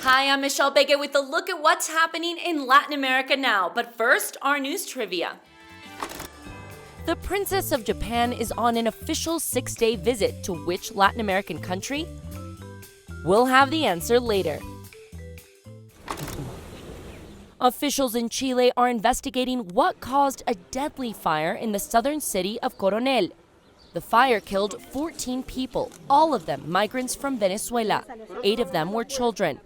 Hi, I'm Michelle Begue with a look at what's happening in Latin America now. But first, our news trivia. The Princess of Japan is on an official 6-day visit to which Latin American country? We'll have the answer later. Officials in Chile are investigating what caused a deadly fire in the southern city of Coronel. The fire killed 14 people, all of them migrants from Venezuela. 8 of them were children.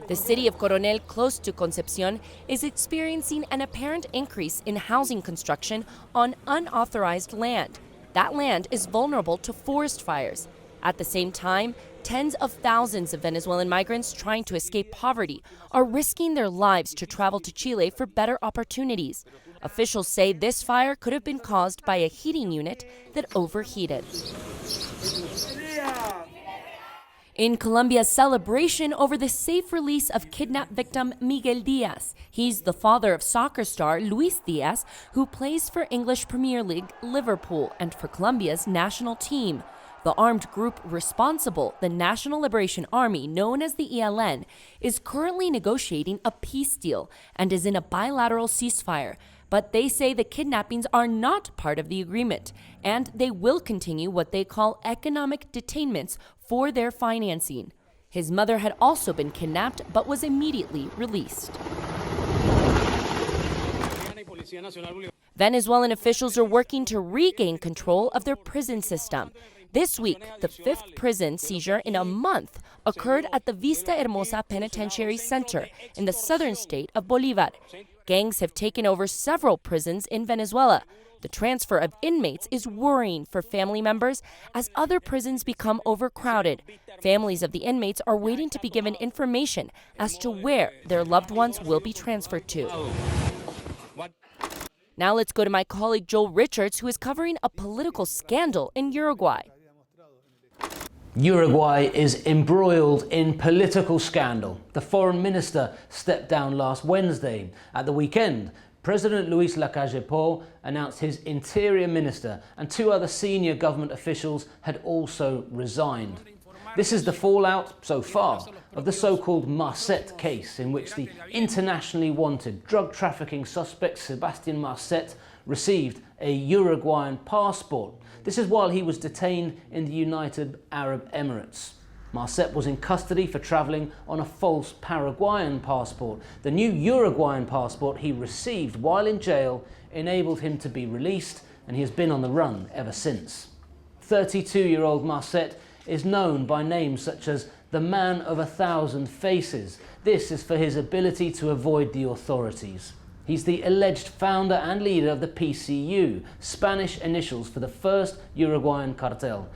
The city of Coronel, close to Concepcion, is experiencing an apparent increase in housing construction on unauthorized land. That land is vulnerable to forest fires. At the same time, tens of thousands of Venezuelan migrants trying to escape poverty are risking their lives to travel to Chile for better opportunities. Officials say this fire could have been caused by a heating unit that overheated. In Colombia's celebration over the safe release of kidnapped victim Miguel Diaz. He's the father of soccer star Luis Diaz, who plays for English Premier League Liverpool and for Colombia's national team. The armed group responsible, the National Liberation Army, known as the ELN, is currently negotiating a peace deal and is in a bilateral ceasefire. But they say the kidnappings are not part of the agreement, and they will continue what they call economic detainments for their financing. His mother had also been kidnapped but was immediately released. Venezuelan officials are working to regain control of their prison system. This week, the 5th prison seizure in a month occurred at the Vista Hermosa Penitentiary Center in the southern state of Bolívar. Gangs have taken over several prisons in Venezuela. The transfer of inmates is worrying for family members as other prisons become overcrowded. Families of the inmates are waiting to be given information as to where their loved ones will be transferred to. Now let's go to my colleague Joel Richards, who is covering a political scandal in Uruguay. Uruguay is embroiled in political scandal. The foreign minister stepped down last Wednesday. At the weekend, President Luis Lacalle Pou announced his interior minister and 2 other senior government officials had also resigned. This is the fallout, so far, of the so-called Marcet case, in which the internationally wanted drug trafficking suspect Sebastián Marcet received a Uruguayan passport. This is while he was detained in the United Arab Emirates. Marcet was in custody for travelling on a false Paraguayan passport. The new Uruguayan passport he received while in jail enabled him to be released, and he has been on the run ever since. 32-year-old Marcet is known by names such as the Man of 1,000 Faces. This is for his ability to avoid the authorities. He's the alleged founder and leader of the PCU, Spanish initials for the first Uruguayan cartel.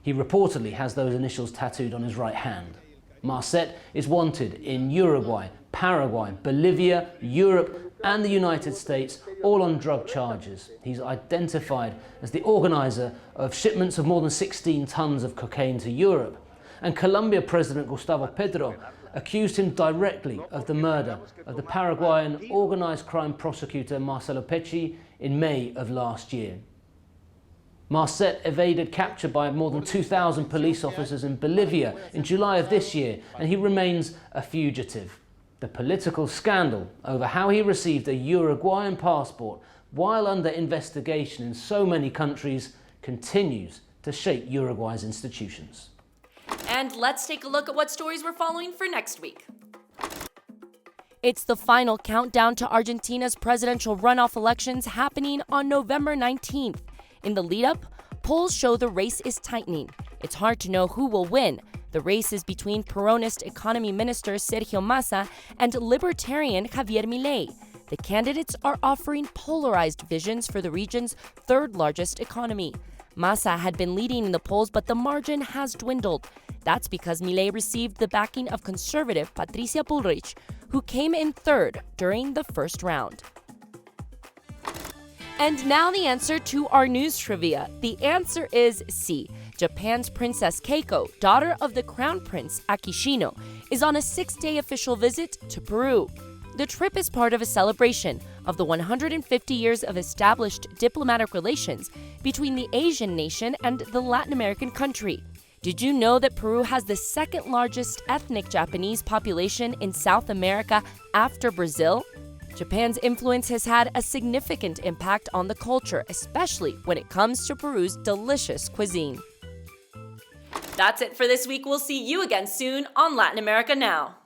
He reportedly has those initials tattooed on his right hand. Marcet is wanted in Uruguay, Paraguay, Bolivia, Europe and the United States, all on drug charges. He's identified as the organizer of shipments of more than 16 tons of cocaine to Europe. And Colombia President Gustavo Petro accused him directly of the murder of the Paraguayan organized crime prosecutor Marcelo Pecci in May of last year. Marcet evaded capture by more than 2,000 police officers in Bolivia in July of this year, and he remains a fugitive. The political scandal over how he received a Uruguayan passport while under investigation in so many countries continues to shake Uruguay's institutions. And let's take a look at what stories we're following for next week. It's the final countdown to Argentina's presidential runoff elections happening on November 19th. In the lead-up, polls show the race is tightening. It's hard to know who will win. The race is between Peronist economy minister Sergio Massa and libertarian Javier Milei. The candidates are offering polarized visions for the region's third-largest economy. Massa had been leading in the polls, but the margin has dwindled. That's because Milei received the backing of conservative Patricia Bullrich, who came in third during the first round. And now the answer to our news trivia. The answer is C. Japan's Princess Keiko, daughter of the Crown Prince Akishino, is on a 6-day official visit to Peru. The trip is part of a celebration of the 150 years of established diplomatic relations between the Asian nation and the Latin American country. Did you know that Peru has the second largest ethnic Japanese population in South America after Brazil? Japan's influence has had a significant impact on the culture, especially when it comes to Peru's delicious cuisine. That's it for this week. We'll see you again soon on Latin America Now.